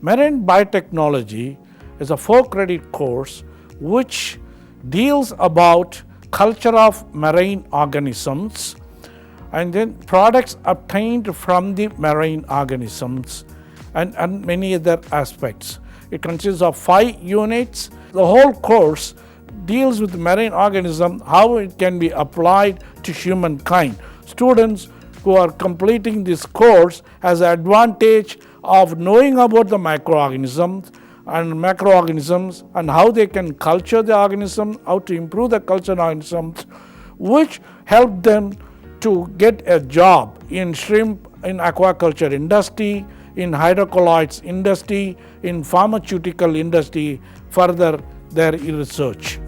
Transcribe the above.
Marine Biotechnology is a 4-credit course which deals about culture of marine organisms and then products obtained from the marine organisms and many other aspects. It consists of 5 units. The whole course deals with marine organism, how it can be applied to humankind. Students who are completing this course has the advantage of knowing about the microorganisms and macroorganisms and how they can culture the organism, how to improve the culture organisms, which help them to get a job in shrimp, in aquaculture industry, in hydrocolloids industry, in pharmaceutical industry, further their research.